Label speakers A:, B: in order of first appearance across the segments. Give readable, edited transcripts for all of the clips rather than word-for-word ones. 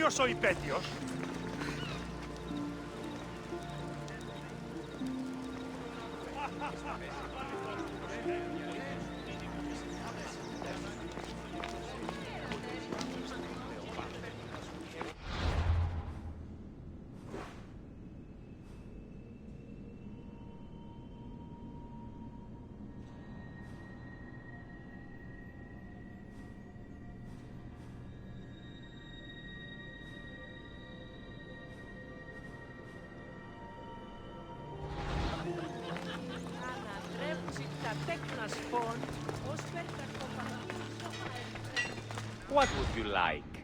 A: Ποιος ο υπέτειος?
B: What would you like?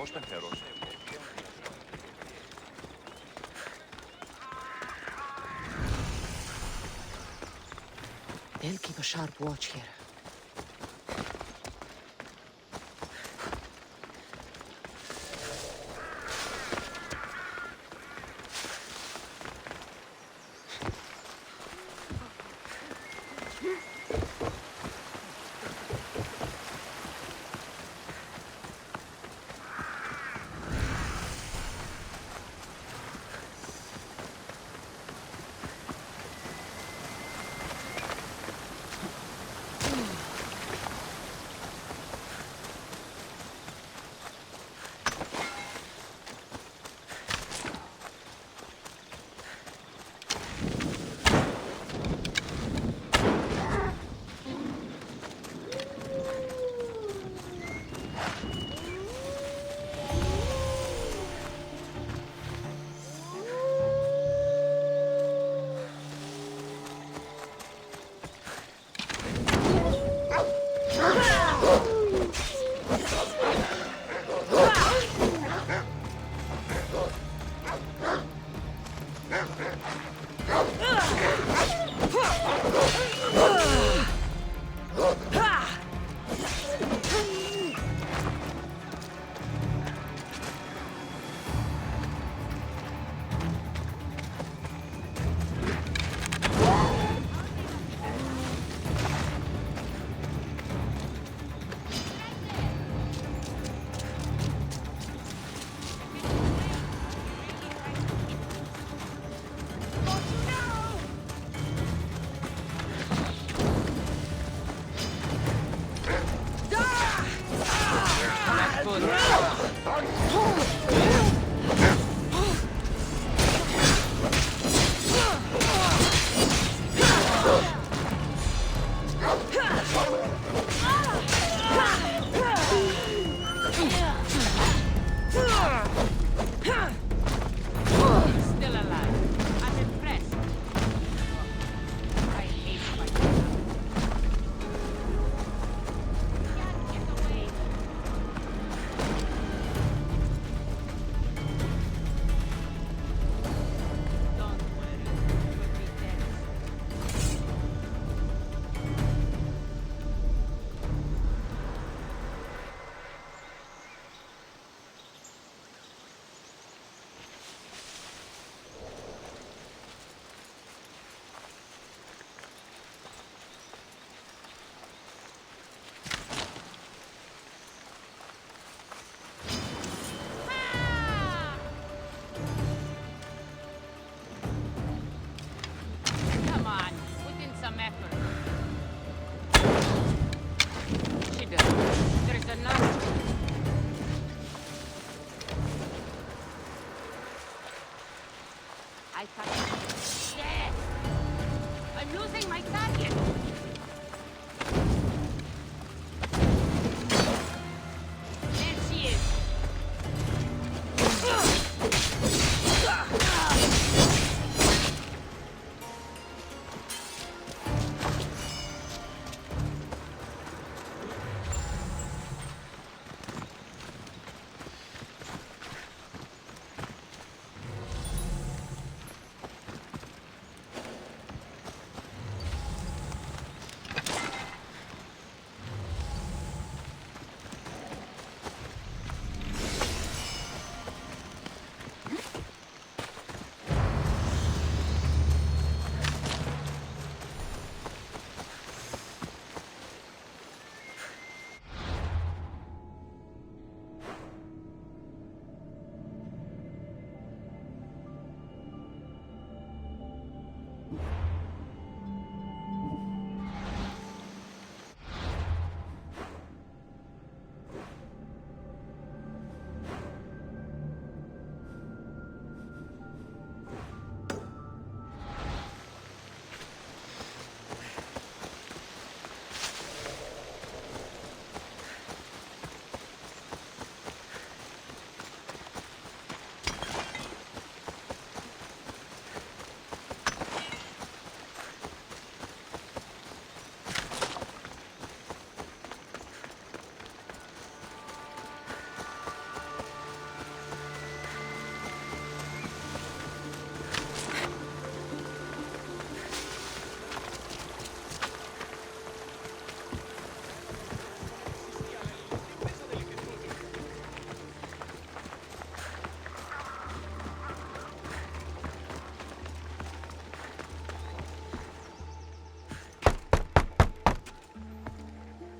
B: σταθερός.
A: They'll keep a sharp watch here.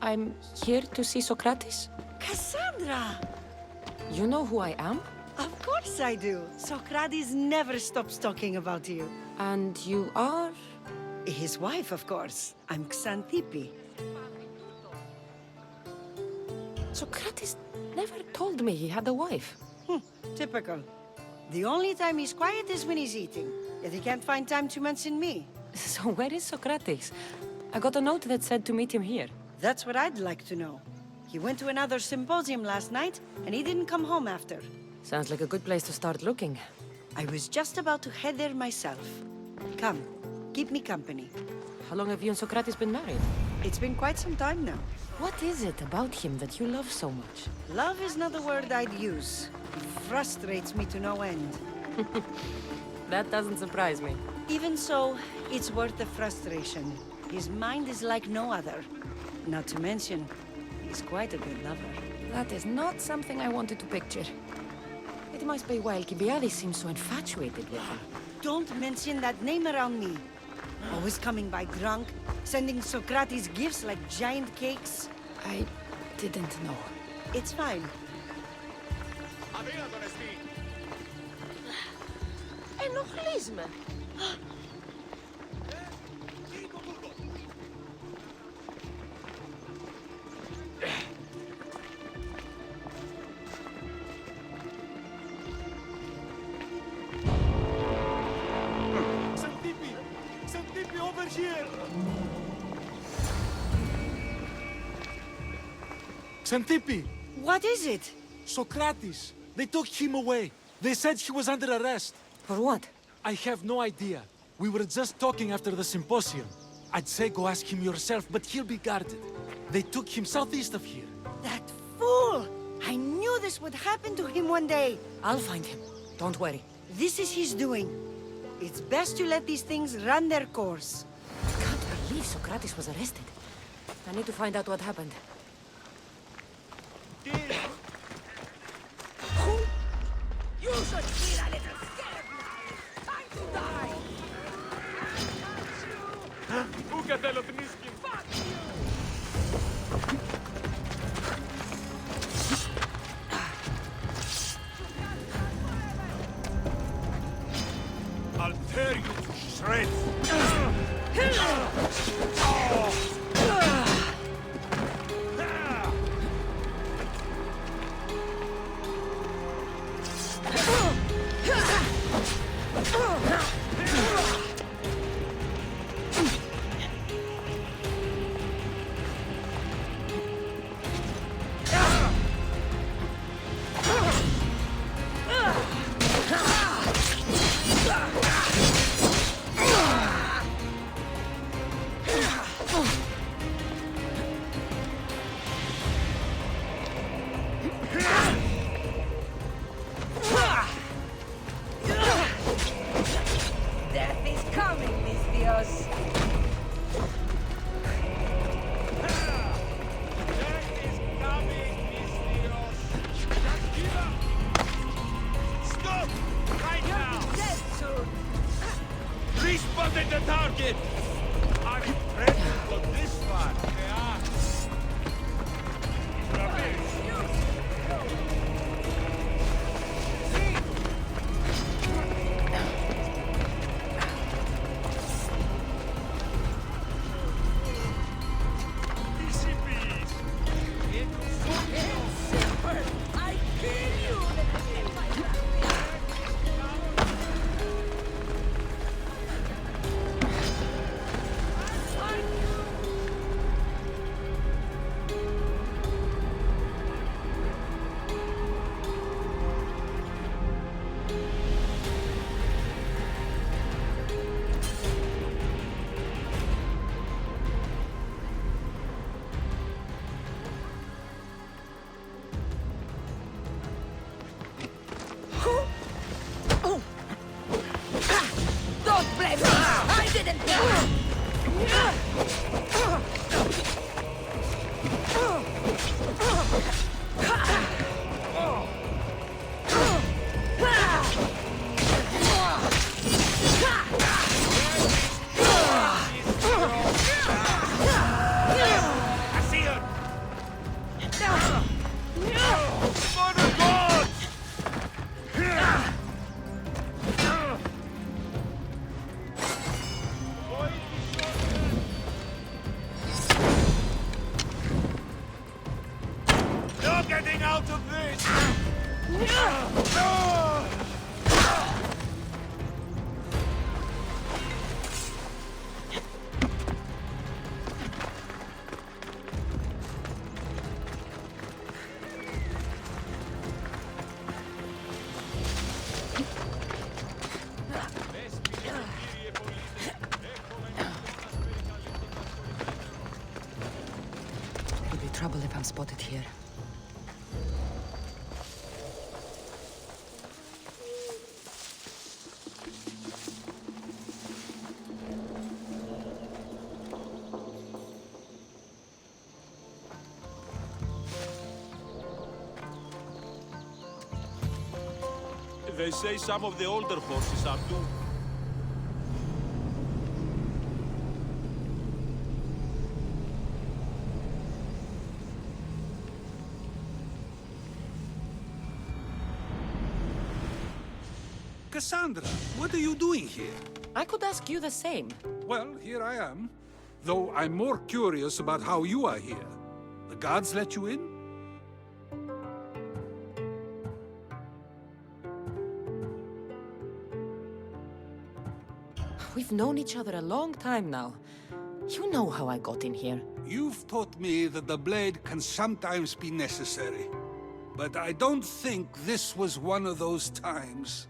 A: I'm here to see Socrates?
C: Cassandra!
A: You know who I am?
C: Of course I do. Socrates never stops talking about you.
A: And you are?
C: His wife, of course. I'm Xanthippe.
A: Socrates never told me he had a wife.
C: Typical. The only time he's quiet is when he's eating. Yet he can't find time to mention me.
A: So where is Socrates? I got a note that said to meet him here.
C: That's what I'd like to know. He went to another symposium last night, and he didn't come home after.
A: Sounds like a good place to start looking.
C: I was just about to head there myself. Come, keep me company.
A: How long have you and Socrates been married?
C: It's been quite some time now.
A: What is it about him that you love so much?
C: Love is not a word I'd use. He frustrates me to no end.
A: That doesn't surprise me.
C: Even so, it's worth the frustration. His mind is like no other. Not to mention, he's quite a good lover.
A: That is not something I wanted to picture. It must be why Alcibiades seems so infatuated with him.
C: Don't mention that name around me. Always coming by drunk, sending Socrates gifts like giant cakes.
A: I didn't know.
C: It's fine.
D: Ενοχλείς με.
B: Xanthippe, over here!
E: Xanthippe!
C: What is it?
E: Socrates! They took him away. They said he was under arrest.
A: For what?
E: I have no idea. We were just talking after the symposium. I'd say go ask him yourself, but he'll be guarded. They took him southeast of here.
C: That fool! I knew this would happen to him one day.
A: I'll find him. Don't worry.
C: This is his doing. It's best to let these things run their course.
A: I can't believe Socrates was arrested. I need to find out what happened.
D: You should feel a little scared now. Time to die.
B: Πού κατελοπνίσκει!
D: Fuck you.
B: I'll tear you to shreds!
D: Death is coming, mis Dios.
B: Stop! Right now!
D: Dead soon.
B: Respotted the target! I'm ready for this one! Easy peas!
D: It's simple. I kill you, then I kill my family.
A: Could be trouble if I'm spotted here.
B: They say some of the older horses are doomed.
F: Cassandra, what are you doing here?
A: I could ask you the same.
F: Well, here I am. Though I'm more curious about how you are here. The guards let you in?
A: We've known each other a long time now. You know how I got in here.
F: You've taught me that the blade can sometimes be necessary. But I don't think this was one of those times.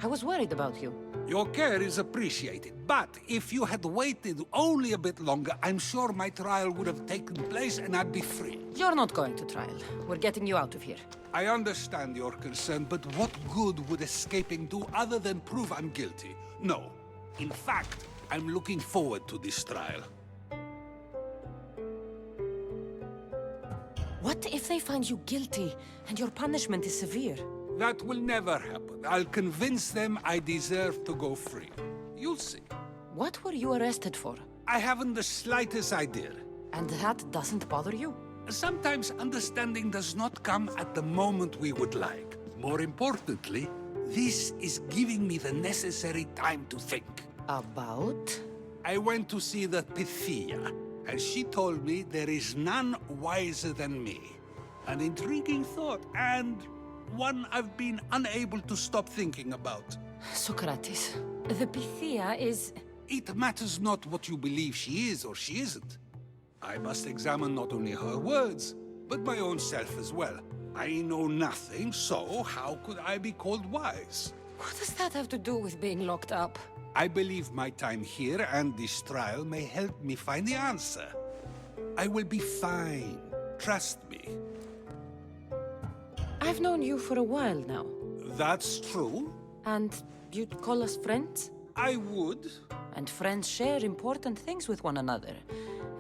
A: I was worried about you.
F: Your care is appreciated, but if you had waited only a bit longer, I'm sure my trial would have taken place and I'd be free.
A: You're not going to trial. We're getting you out of here.
F: I understand your concern, but what good would escaping do other than prove I'm guilty? No. In fact, I'm looking forward to this trial.
A: What if they find you guilty and your punishment is severe?
F: That will never happen. I'll convince them I deserve to go free. You'll see.
A: What were you arrested for?
F: I haven't the slightest idea.
A: And that doesn't bother you?
F: Sometimes understanding does not come at the moment we would like. More importantly, this is giving me the necessary time to think.
A: About?
F: I went to see the Pythia, and she told me there is none wiser than me. An intriguing thought, and one I've been unable to stop thinking about.
A: Socrates, the Pythia is...
F: It matters not what you believe she is or she isn't. I must examine not only her words, but my own self as well. I know nothing, so how could I be called wise?
A: What does that have to do with being locked up?
F: I believe my time here and this trial may help me find the answer. I will be fine. Trust me.
A: I've known you for a while now.
F: That's true.
A: And you'd call us friends?
F: I would.
A: And friends share important things with one another.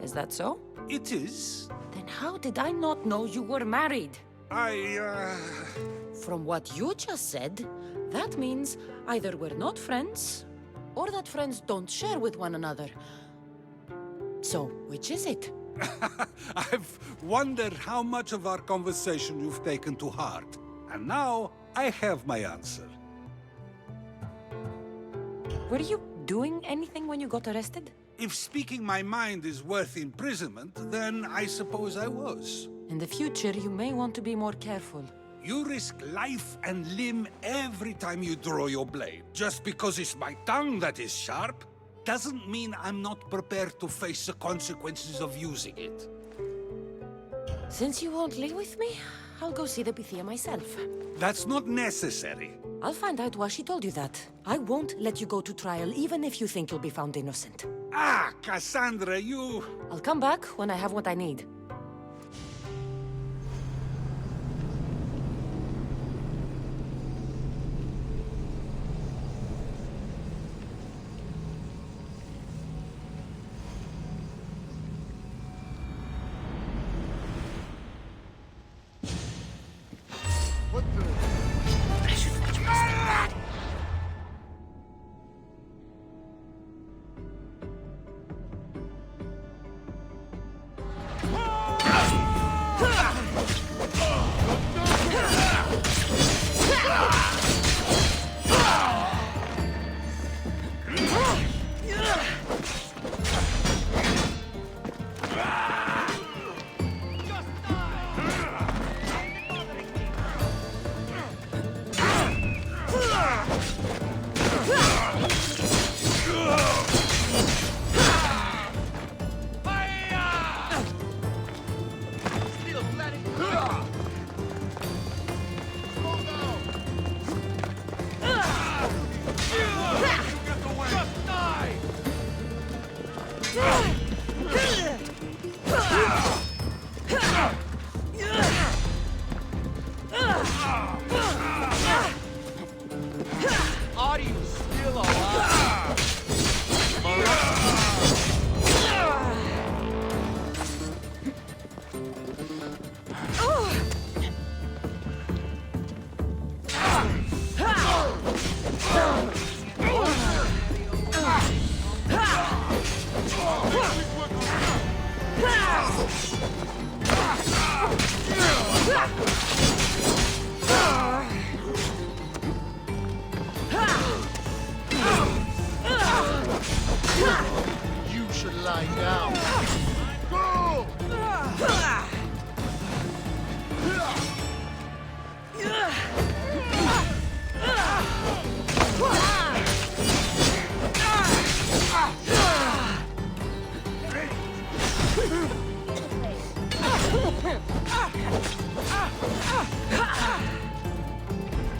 A: Is that so?
F: It is.
A: Then how did I not know you were married? From what you just said, that means either we're not friends, or that friends don't share with one another. So, which is it?
F: I've wondered how much of our conversation you've taken to heart. And now, I have my answer.
A: Were you doing anything when you got arrested?
F: If speaking my mind is worth imprisonment, then I suppose I was.
A: In the future, you may want to be more careful.
F: You risk life and limb every time you draw your blade. Just because it's my tongue that is sharp, doesn't mean I'm not prepared to face the consequences of using it.
A: Since you won't leave with me, I'll go see the Pythia myself.
F: That's not necessary.
A: I'll find out why she told you that. I won't let you go to trial, even if you think you'll be found innocent.
F: Ah, Cassandra, you...
A: I'll come back when I have what I need.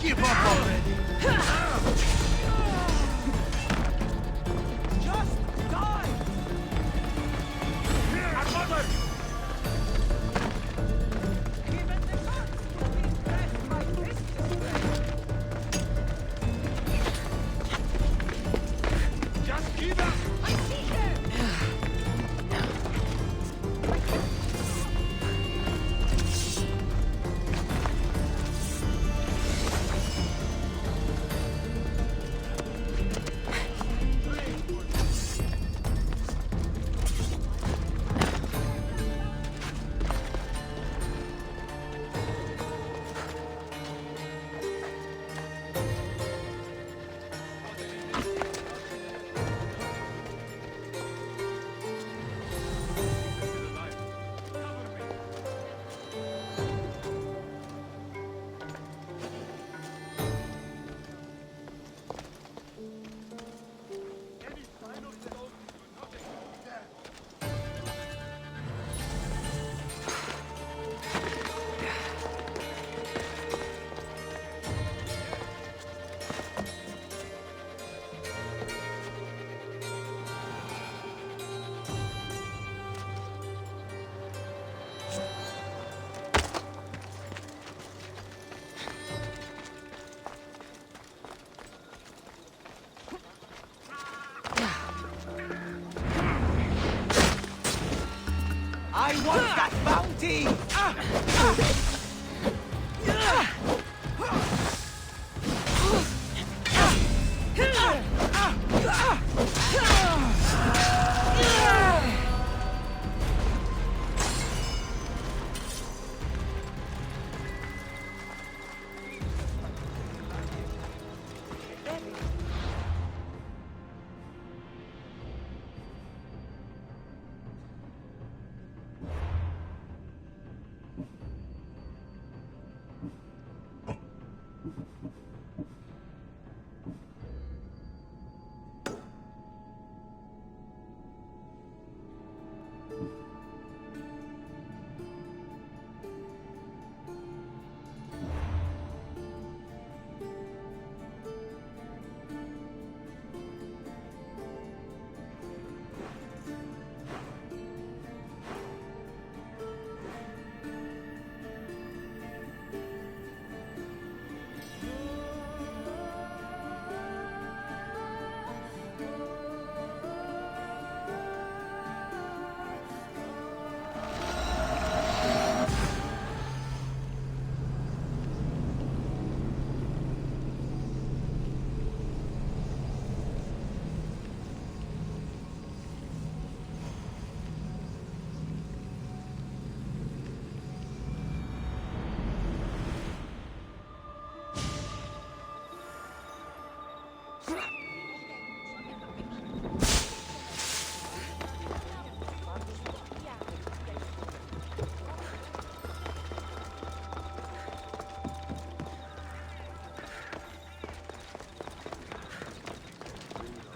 G: Give up already!
D: Just die!
B: Our mother!
D: Even the gods will be impressed by this display.
B: Just give up!
D: I see him!
G: I want that bounty!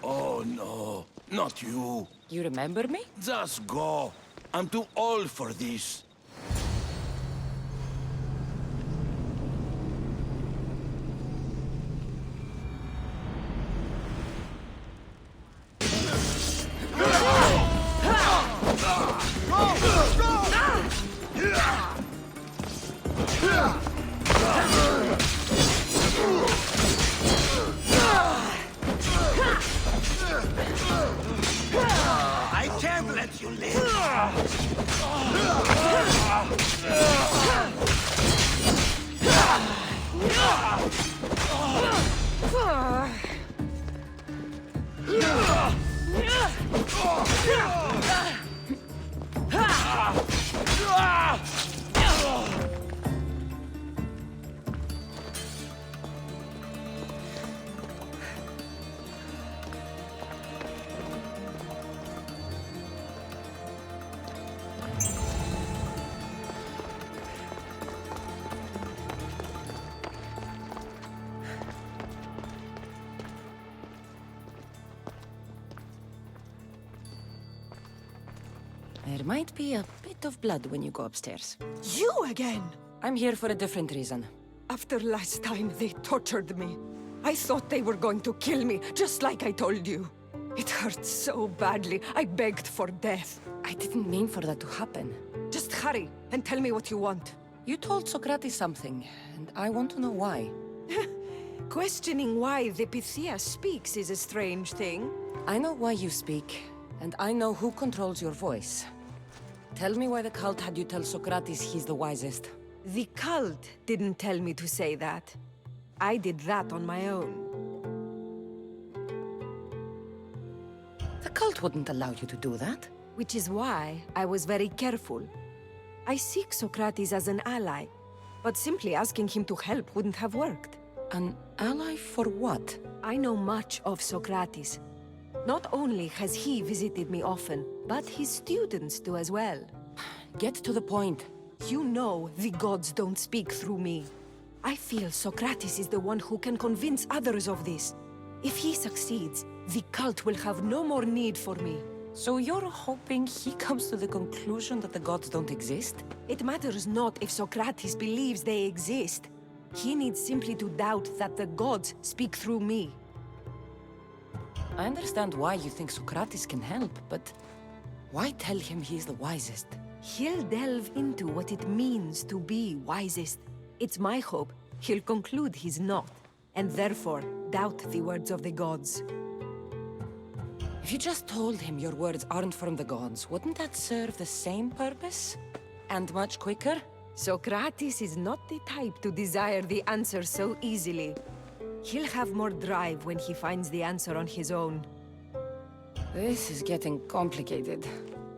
G: Oh no, not you.
A: You remember me?
G: Just go. I'm too old for this. I can't let you live.
A: There might be a bit of blood when you go upstairs.
H: You again!
A: I'm here for a different reason.
H: After last time, they tortured me. I thought they were going to kill me, just like I told you. It hurt so badly, I begged for death.
A: I didn't mean for that to happen.
H: Just hurry, and tell me what you want.
A: You told Socrates something, and I want to know why.
H: Questioning why the Pythia speaks is a strange thing.
A: I know why you speak, and I know who controls your voice. Tell me why the cult had you tell Socrates he's the wisest.
H: The cult didn't tell me to say that. I did that on my own.
A: The cult wouldn't allow you to do that.
H: Which is why I was very careful. I seek Socrates as an ally, but simply asking him to help wouldn't have worked.
A: An ally for what?
H: I know much of Socrates. Not only has he visited me often, but his students do as well.
A: Get to the point.
H: You know the gods don't speak through me. I feel Socrates is the one who can convince others of this. If he succeeds, the cult will have no more need for me.
A: So you're hoping he comes to the conclusion that the gods don't exist?
H: It matters not if Socrates believes they exist. He needs simply to doubt that the gods speak through me.
A: I understand why you think Socrates can help, but why tell him he's the wisest?
H: He'll delve into what it means to be wisest. It's my hope he'll conclude he's not, and therefore doubt the words of the gods.
A: If you just told him your words aren't from the gods, wouldn't that serve the same purpose? And much quicker?
H: Socrates is not the type to desire the answer so easily. He'll have more drive when he finds the answer on his own.
A: This is getting complicated.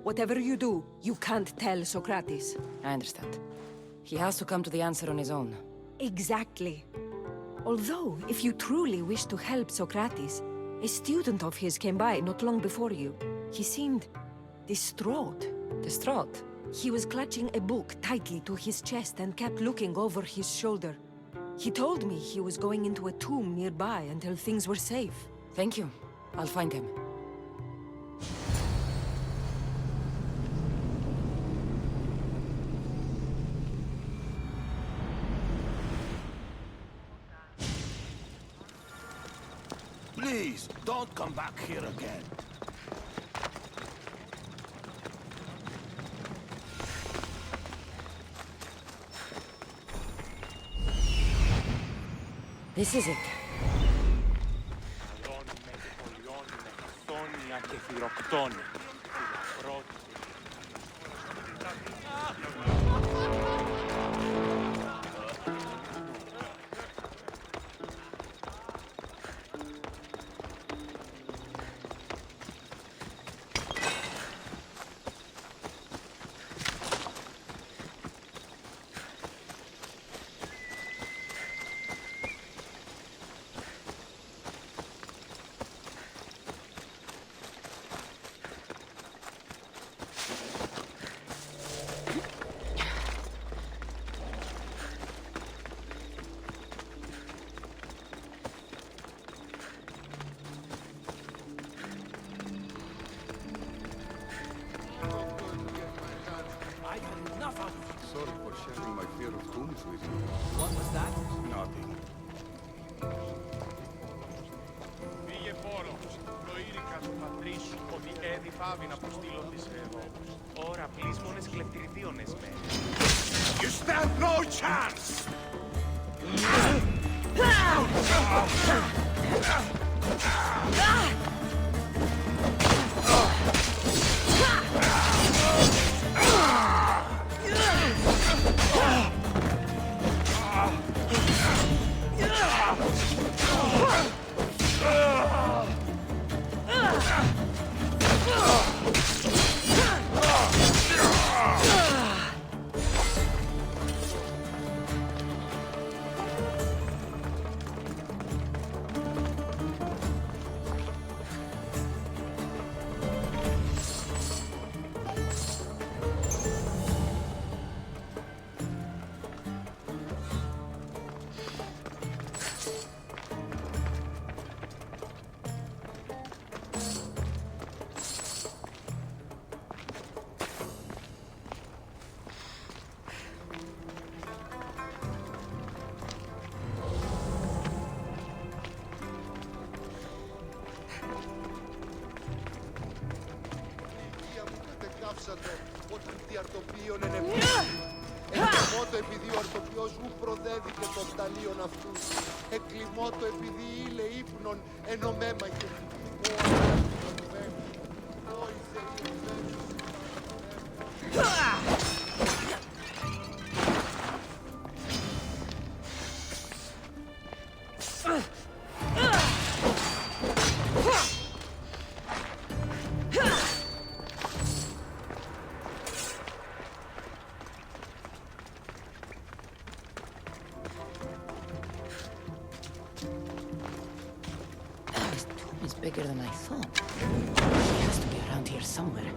H: Whatever you do, you can't tell Socrates.
A: I understand. He has to come to the answer on his own.
H: Exactly. Although, if you truly wish to help Socrates, a student of his came by not long before you. He seemed distraught.
A: Distraught?
H: He was clutching a book tightly to his chest and kept looking over his shoulder. He told me he was going into a tomb nearby until things were safe.
A: Thank you. I'll find him.
G: Please, don't come back here again.
A: This is it.
F: Sorry for sharing my fear of tombs with you.
E: What was that?
F: Nothing.
B: Πήγε πόρος. Το ήρυκα στο πατρί σου ότι έδι φάβει να αποστείλω τις εδώ. Ωρα πλήσμονες κλεπτηριδίονες με.
G: You stand no chance!
I: δόξατο, όταν τι αρτοπίων ενεπίρει. Εκλιμώτο επειδή ο αρτοπιός ου προδέδηκε των πταλίων αυτούς. Εκλιμώτο επειδή ήλε ύπνον ενωμέμα και
A: This tomb is bigger than I thought. He has to be around here somewhere.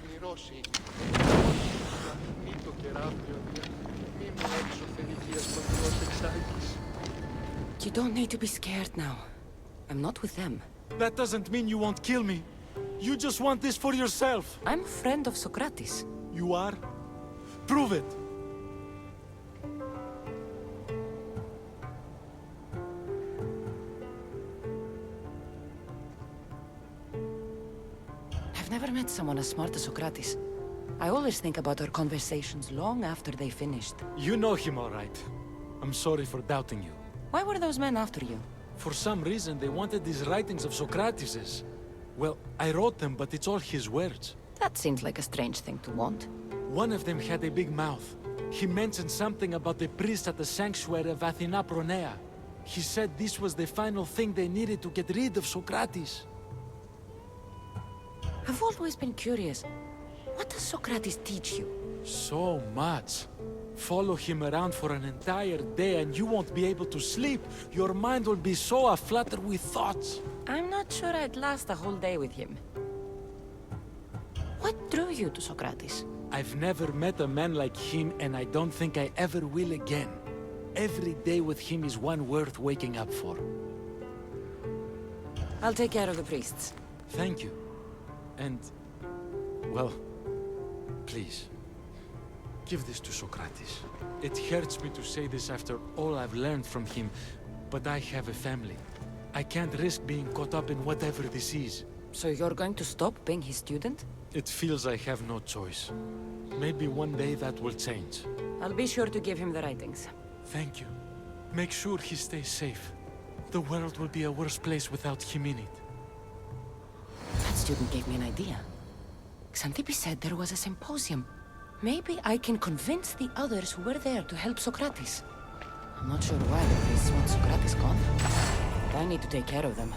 I: Κληρώσει. Μη το κεράφιο, μη μου έξω θενικίας παντός εξάγεις.
A: You don't need to be scared now. I'm not with them.
E: That doesn't mean you won't kill me. You just want this for yourself.
A: I'm a friend of Socrates.
E: You are? Prove it.
A: I've never met someone as smart as Socrates. I always think about our conversations long after they finished.
E: You know him all right. I'm sorry for doubting you.
A: Why were those men after you?
E: For some reason, they wanted these writings of Socrates's. Well, I wrote them, but it's all his words.
A: That seems like a strange thing to want.
E: One of them had a big mouth. He mentioned something about the priest at the sanctuary of Athena Pronea. He said this was the final thing they needed to get rid of Socrates.
A: I've always been curious. What does Socrates teach you?
E: So much. Follow him around for an entire day and you won't be able to sleep. Your mind will be so aflutter with thoughts.
A: I'm not sure I'd last a whole day with him. What drew you to Socrates?
E: I've never met a man like him and I don't think I ever will again. Every day with him is one worth waking up for.
A: I'll take care of the priests.
E: Thank you. And, well, please, give this to Socrates. It hurts me to say this after all I've learned from him, but I have a family. I can't risk being caught up in whatever this is.
A: So you're going to stop being his student?
E: It feels I have no choice. Maybe one day that will change.
A: I'll be sure to give him the writings.
E: Thank you. Make sure he stays safe. The world will be a worse place without him in it.
A: That student gave me an idea. Xanthippe said there was a symposium. Maybe I can convince the others who were there to help Socrates. I'm not sure why the priests want Socrates gone, but I need to take care of them.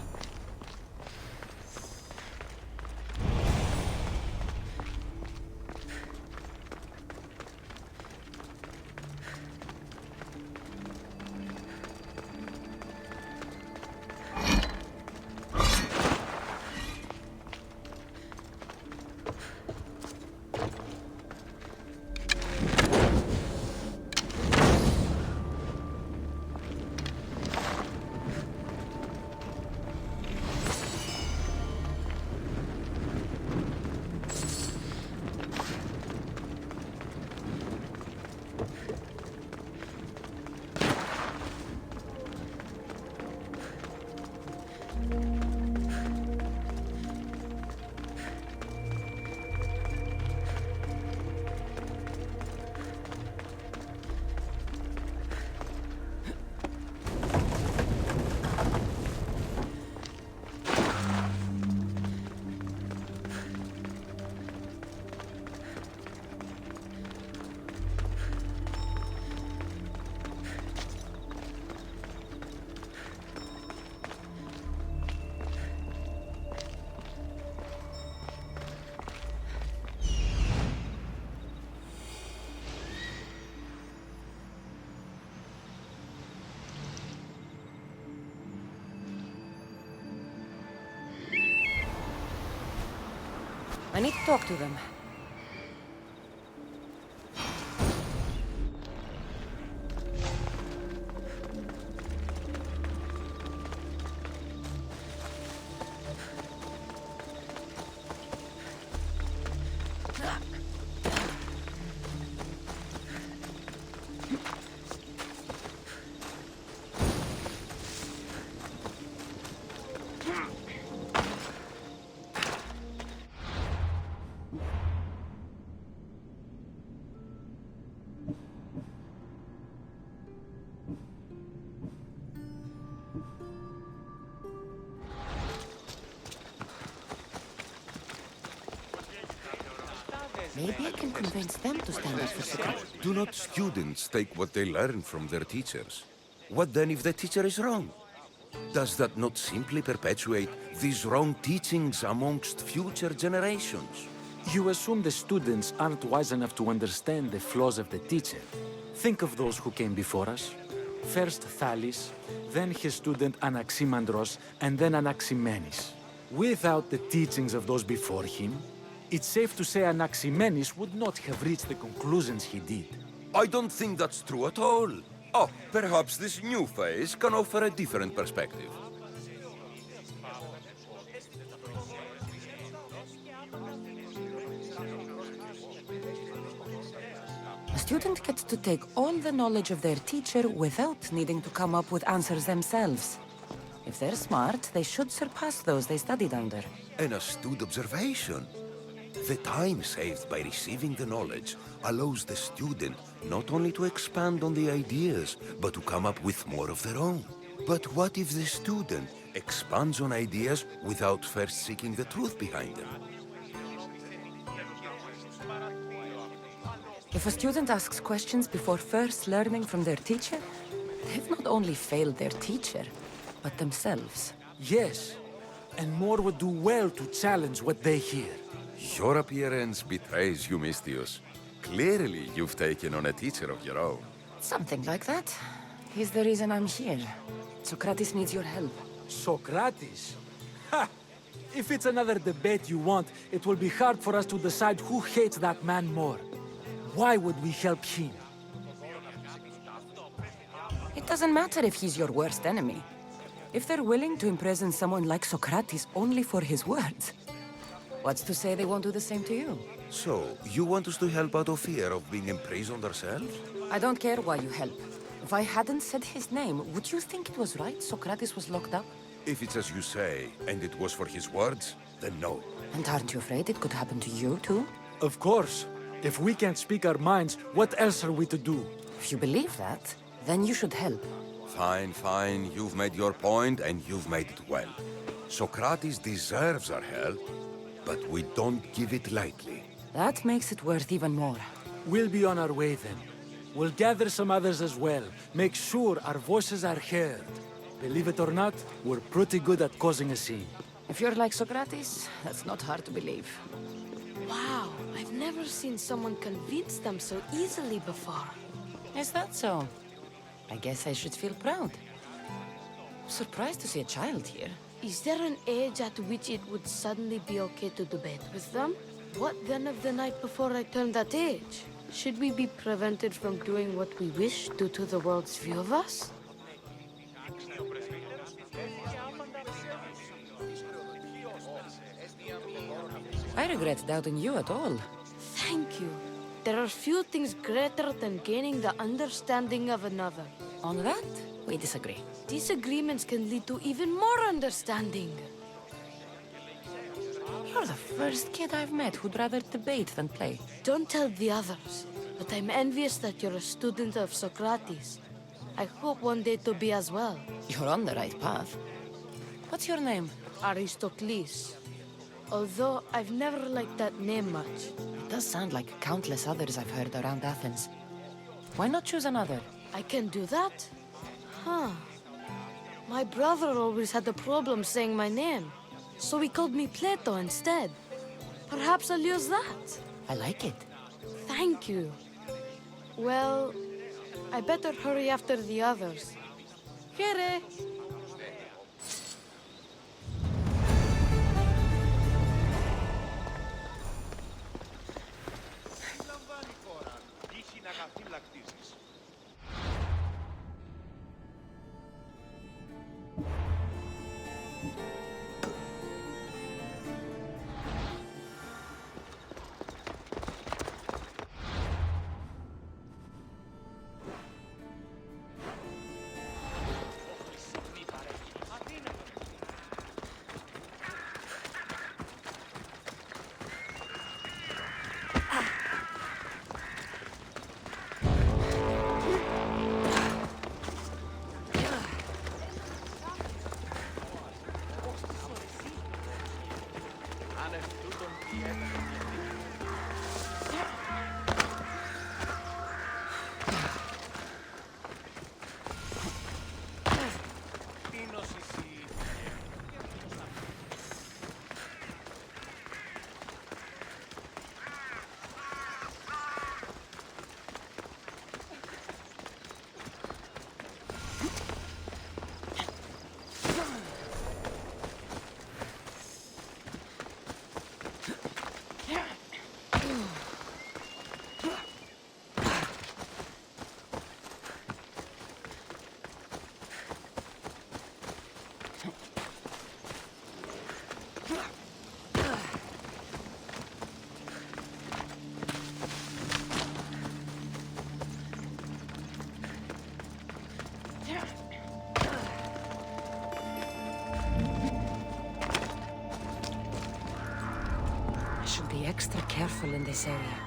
A: need to talk to them. Maybe I can convince them to stand up for Socrates.
G: Do not students take what they learn from their teachers? What then if the teacher is wrong? Does that not simply perpetuate these wrong teachings amongst future generations?
E: You assume the students aren't wise enough to understand the flaws of the teacher. Think of those who came before us. First Thales, then his student Anaximandros, and then Anaximenes. Without the teachings of those before him, it's safe to say Anaximenes would not have reached the conclusions he did.
G: I don't think that's true at all. Oh, perhaps this new phase can offer a different perspective.
A: A student gets to take all the knowledge of their teacher without needing to come up with answers themselves. If they're smart, they should surpass those they studied under.
G: An astute observation. The time saved by receiving the knowledge allows the student not only to expand on the ideas, but to come up with more of their own. But what if the student expands on ideas without first seeking the truth behind them?
A: If a student asks questions before first learning from their teacher, they've not only failed their teacher, but themselves.
E: Yes, and more would do well to challenge what they hear.
G: Your appearance betrays you, Mystius. Clearly, you've taken on a teacher of your own.
A: Something like that. He's the reason I'm here. Socrates needs your help.
E: Socrates? Ha! If it's another debate you want, it will be hard for us to decide who hates that man more. Why would we help him?
A: It doesn't matter if he's your worst enemy. If they're willing to imprison someone like Socrates only for his words, what's to say they won't do the same to you?
G: So, you want us to help out of fear of being imprisoned ourselves?
A: I don't care why you help. If I hadn't said his name, would you think it was right Socrates was locked up?
G: If it's as you say, and it was for his words, then no.
A: And aren't you afraid it could happen to you too?
E: Of course. If we can't speak our minds, what else are we to do?
A: If you believe that, then you should help.
G: Fine, fine. You've made your point, and you've made it well. Socrates deserves our help, but we don't give it lightly.
A: That makes it worth even more.
E: We'll be on our way then. We'll gather some others as well. Make sure our voices are heard. Believe it or not, we're pretty good at causing a scene.
A: If you're like Socrates, that's not hard to believe.
J: Wow, I've never seen someone convince them so easily before.
A: Is that so? I guess I should feel proud. I'm surprised to see a child here.
J: Is there an age at which it would suddenly be okay to debate with them? What then of the night before I turned that age? Should we be prevented from doing what we wish due to the world's view of us?
A: I regret doubting you at all.
J: Thank you. There are few things greater than gaining the understanding of another.
A: On that, we disagree.
J: Disagreements can lead to even more understanding.
A: You're the first kid I've met who'd rather debate than play.
J: Don't tell the others, but I'm envious that you're a student of Socrates. I hope one day to be as well.
A: You're on the right path. What's your name?
J: Aristocles. Although I've never liked that name much.
A: It does sound like countless others I've heard around Athens. Why not choose another?
J: I can do that? Huh. My brother always had a problem saying my name, so he called me Plato instead. Perhaps I'll use that.
A: I like it.
J: Thank you. Well, I better hurry after the others. Here.
B: αφύλακτης.
A: Be extra careful in this area.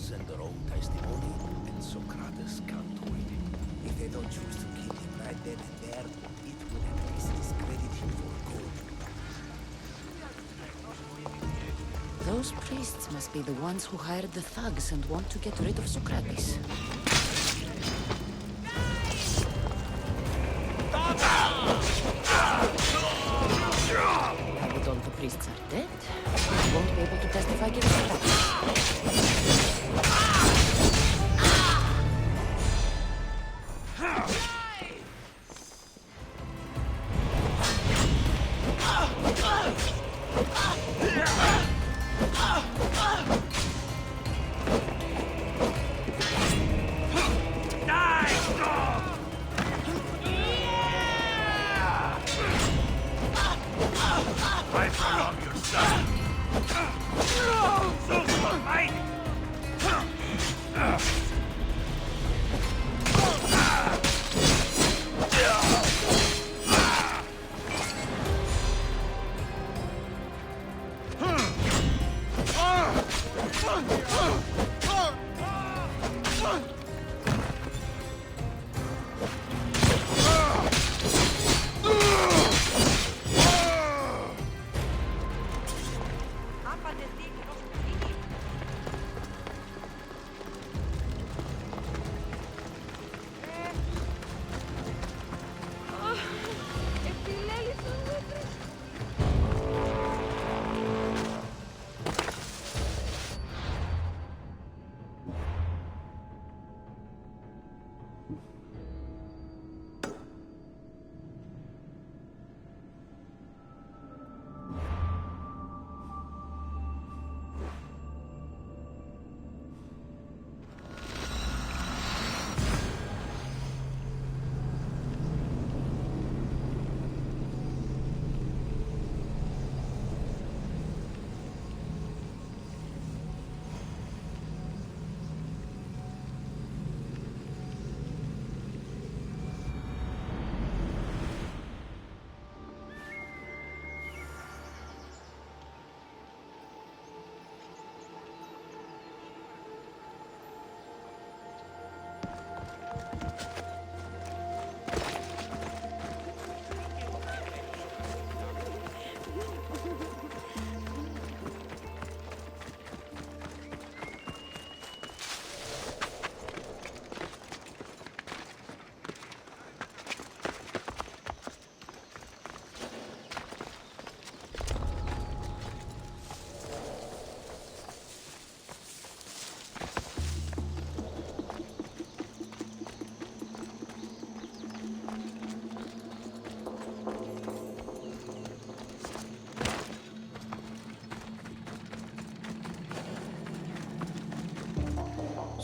G: And their own testimony, and Socrates can't win. If they don't choose to kill him right then and there, it will at least discredit him for good.
A: Those priests must be the ones who hired the thugs and want to get rid of Socrates. Now that all the priests are dead, they won't be able to testify against Socrates.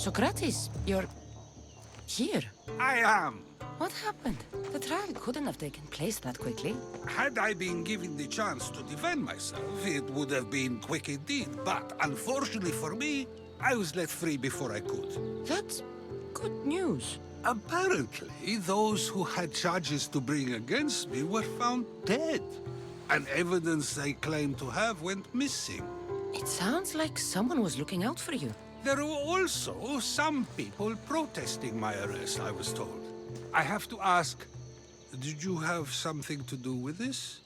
A: Socrates, you're... here.
F: I am.
A: What happened? The trial couldn't have taken place that quickly.
F: Had I been given the chance to defend myself, it would have been quick indeed. But unfortunately for me, I was let free before I could.
A: That's good news.
F: Apparently, those who had charges to bring against me were found dead. And evidence they claimed to have went missing.
A: It sounds like someone was looking out for you.
F: There were also some people protesting my arrest, I was told. I have to ask, did you have something to do with this?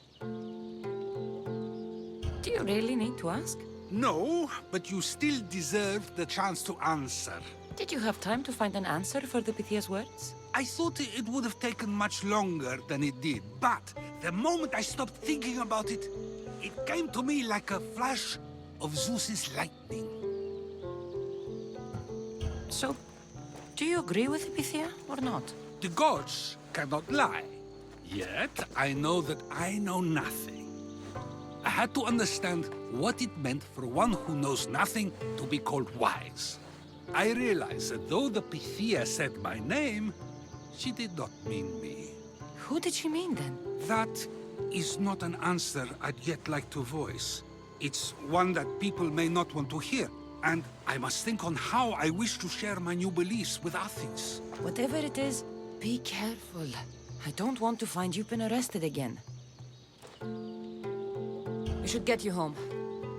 A: Do you really need to ask?
F: No, but you still deserve the chance to answer.
A: Did you have time to find an answer for the Pythia's words?
F: I thought it would have taken much longer than it did, but the moment I stopped thinking about it, it came to me like a flash of Zeus's lightning.
A: So, do you agree with Pythia or not?
F: The gods cannot lie. Yet, I know that I know nothing. I had to understand what it meant for one who knows nothing to be called wise. I realized that though the Pythia said my name, she did not mean me.
A: Who did she mean then?
F: That is not an answer I'd yet like to voice. It's one that people may not want to hear. And I must think on how I wish to share my new beliefs with Athens.
A: Whatever it is, be careful. I don't want to find you've been arrested again. We should get you home.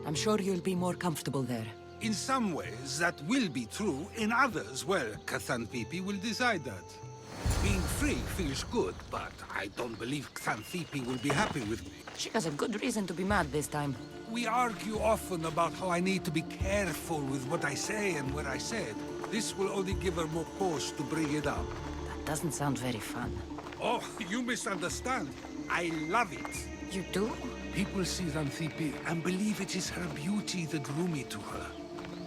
A: I'm sure you'll be more comfortable there.
F: In some ways, that will be true. In others, well, Xanthippe will decide that. Being free feels good, but I don't believe Xanthippe will be happy with me.
A: She has a good reason to be mad this time.
F: We argue often about how I need to be careful with what I say and where I say it. This will only give her more cause to bring it up.
A: That doesn't sound very fun.
F: Oh, you misunderstand. I love it.
A: You do?
F: People see Xanthippe and believe it is her beauty that drew me to her.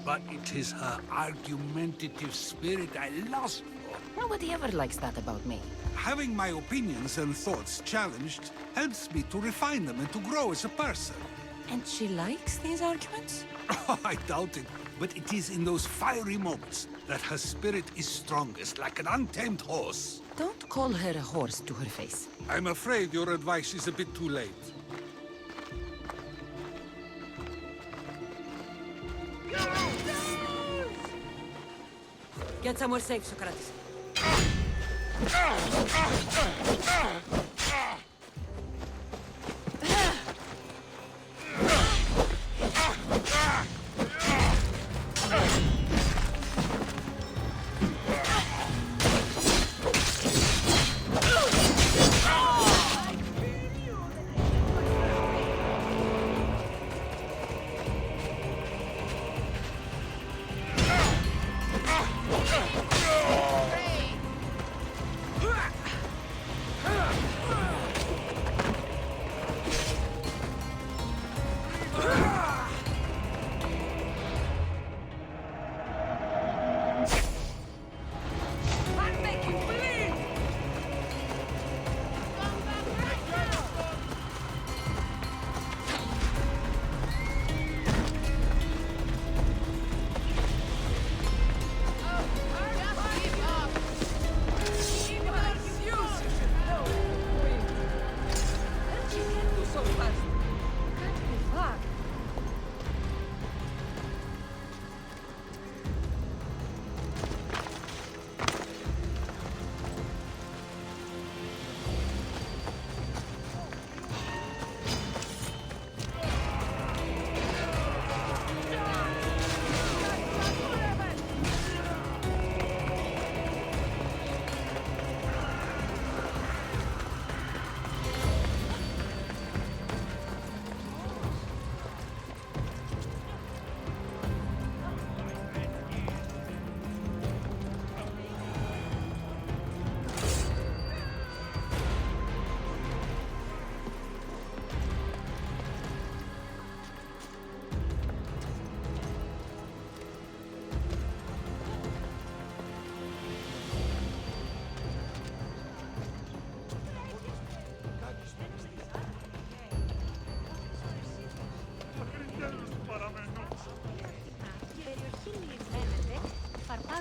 F: But it is her argumentative spirit I lust for.
A: Nobody ever likes that about me.
F: Having my opinions and thoughts challenged helps me to refine them and to grow as a person.
A: And she likes these arguments?
F: Oh, I doubt it. But it is in those fiery moments that her spirit is strongest, like an untamed horse.
A: Don't call her a horse to her face.
F: I'm afraid your advice is a bit too late.
A: Get somewhere safe, Socrates.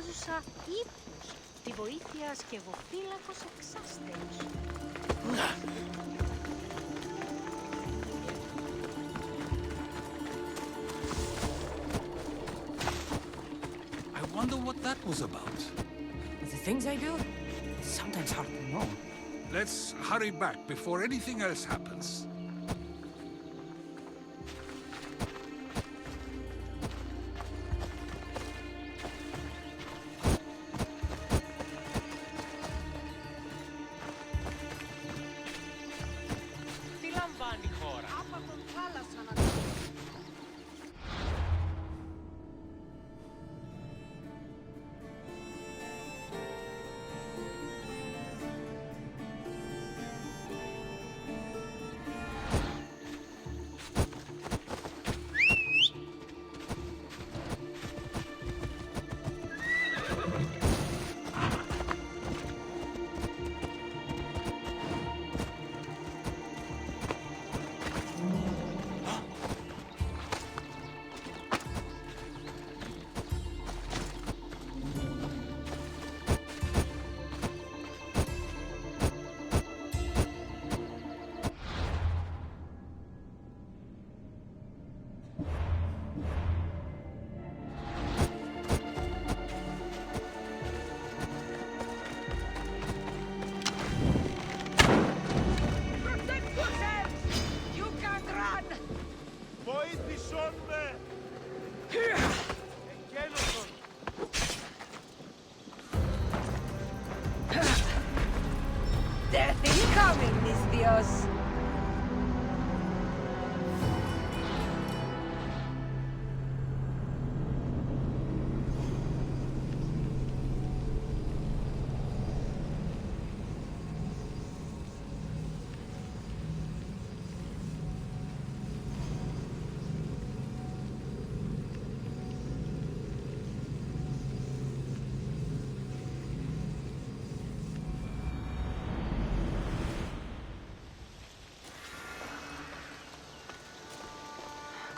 C: θαυμάζουσα ύπους, τη βοήθεια σκευοφύλακος εξάστερος.
F: I wonder what that was about.
A: The things I do, it's sometimes hard to know.
F: Let's hurry back before anything else happens.
B: Τι λαμβάνει η χώρα?
C: Από τον θάλασσα να
B: Βοήθησόν με! Εκένωσον!
C: Death incoming, mis Dios!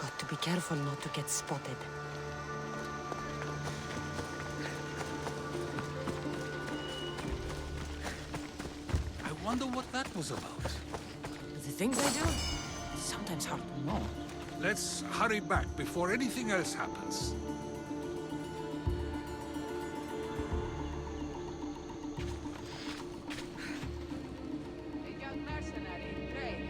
A: Got to be careful not to get spotted.
F: I wonder what that was about.
A: The things I do, it's sometimes hard to know.
F: Let's hurry back before anything else happens.
C: A young mercenary in trade,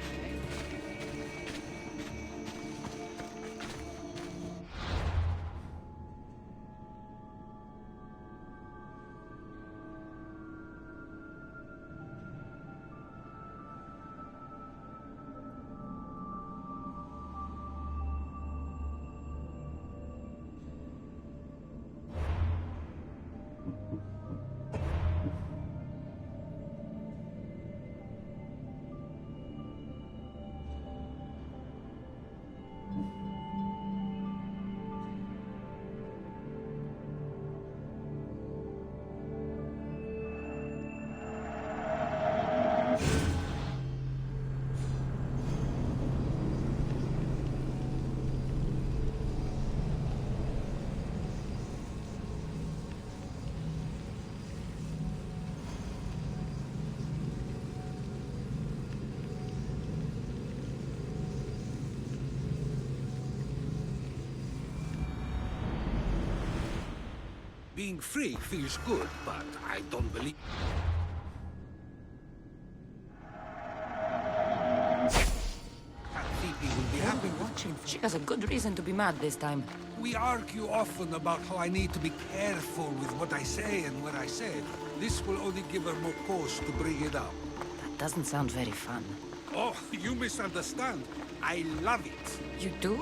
F: Being free feels good, but I don't believe... Phoebe will be happy watching.
A: She has a good reason to be mad this time.
F: We argue often about how I need to be careful with what I say and what I said. This will only give her more cause to bring it up.
A: That doesn't sound very fun.
F: Oh, you misunderstand. I love it.
A: You do?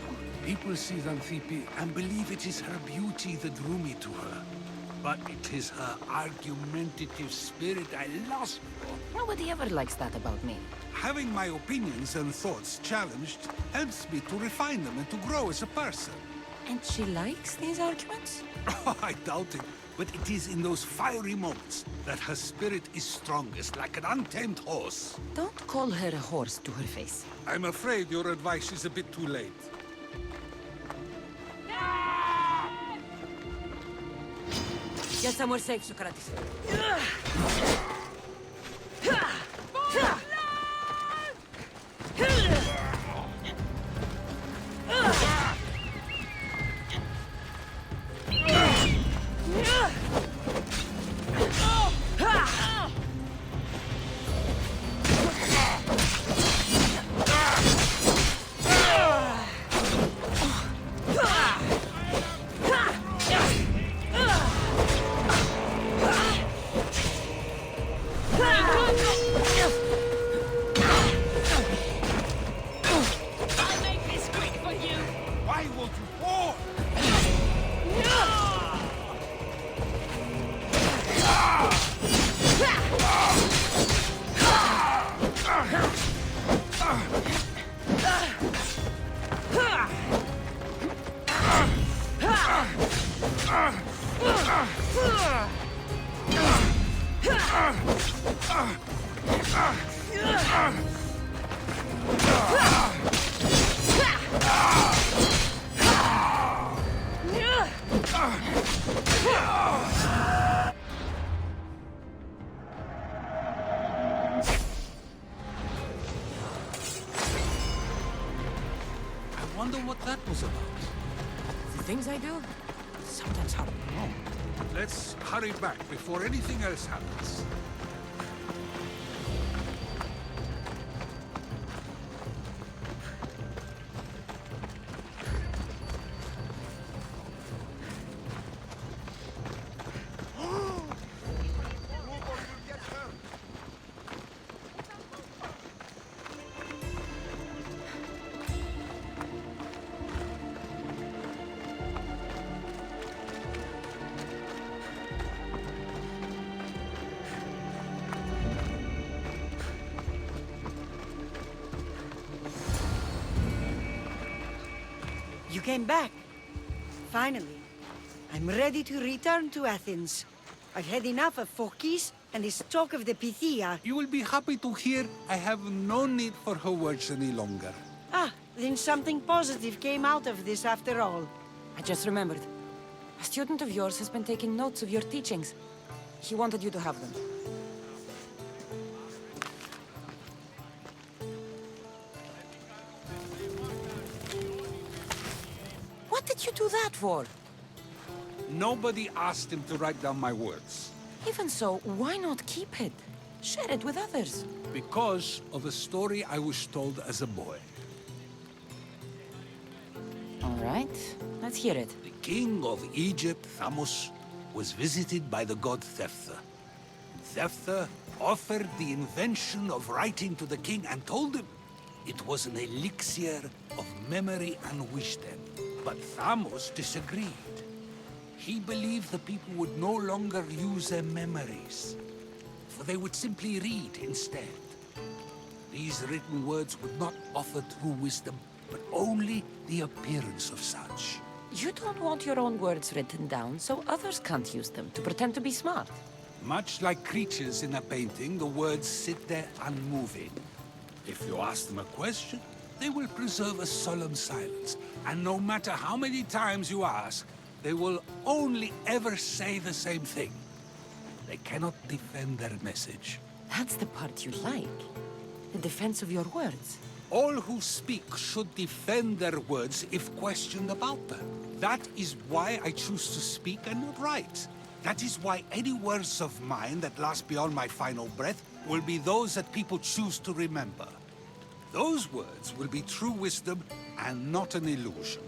F: People see Xanthippe and believe it is her beauty that drew me to her. But it is her argumentative spirit I lost for.
A: Nobody ever likes that about me.
F: Having my opinions and thoughts challenged helps me to refine them and to grow as a person.
A: And she likes these arguments?
F: Oh, I doubt it. But it is in those fiery moments that her spirit is strongest, like an untamed horse.
A: Don't call her a horse to her face.
F: I'm afraid your advice is a bit too late.
A: Get somewhere safe, Socrates.
F: Why won't you fall? I wonder what that was about.
A: The things I do, sometimes hard to know.
F: Let's hurry back before anything else happens.
C: You came back. Finally. I'm ready to return to Athens. I've had enough of Phorkys and this talk of the Pythia.
F: You will be happy to hear I have no need for her words any longer.
C: Ah, then something positive came out of this after all.
A: I just remembered. A student of yours has been taking notes of your teachings. He wanted you to have them. What did you do that for?
F: Nobody asked him to write down my words.
A: Even so, why not keep it? Share it with others.
F: Because of a story I was told as a boy.
A: All right, let's hear it.
F: The king of Egypt, Thamos, was visited by the god Thephtha. Thephtha offered the invention of writing to the king and told him it was an elixir of memory and wisdom. But Thamos disagreed. He believed the people would no longer use their memories, for they would simply read instead. These written words would not offer true wisdom, but only the appearance of such.
A: You don't want your own words written down, so others can't use them to pretend to be smart.
F: Much like creatures in a painting, the words sit there unmoving. If you ask them a question, they will preserve a solemn silence. And no matter how many times you ask, they will only ever say the same thing. They cannot defend their message.
A: That's the part you like. The defense of your words.
F: All who speak should defend their words if questioned about them. That is why I choose to speak and not write. That is why any words of mine that last beyond my final breath will be those that people choose to remember. Those words will be true wisdom and not an illusion.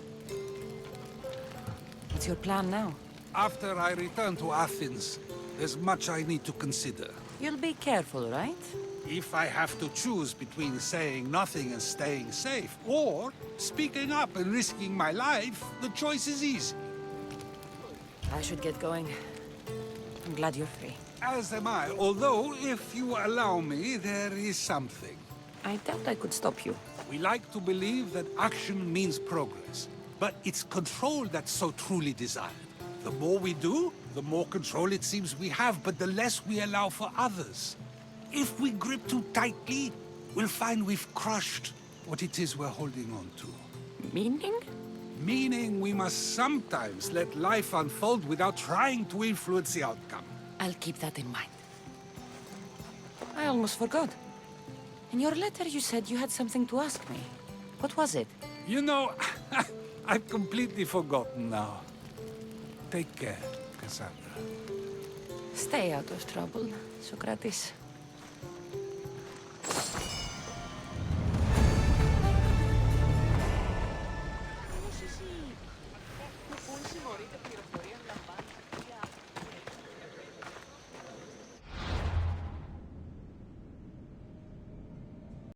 A: What's your plan now?
F: After I return to Athens, there's much I need to consider.
A: You'll be careful, right?
F: If I have to choose between saying nothing and staying safe, or speaking up and risking my life, the choice is easy.
A: I should get going. I'm glad you're free.
F: As am I, although, if you allow me, there is something.
A: I doubt I could stop you.
F: We like to believe that action means progress, but it's control that's so truly desired. The more we do, the more control it seems we have, but the less we allow for others. If we grip too tightly, we'll find we've crushed what it is we're holding on to.
A: Meaning?
F: Meaning we must sometimes let life unfold without trying to influence the outcome.
A: I'll keep that in mind. I almost forgot. In your letter you said you had something to ask me. What was it?
F: You know, I've completely forgotten now. Take care, Cassandra.
A: Stay out of trouble, Socrates.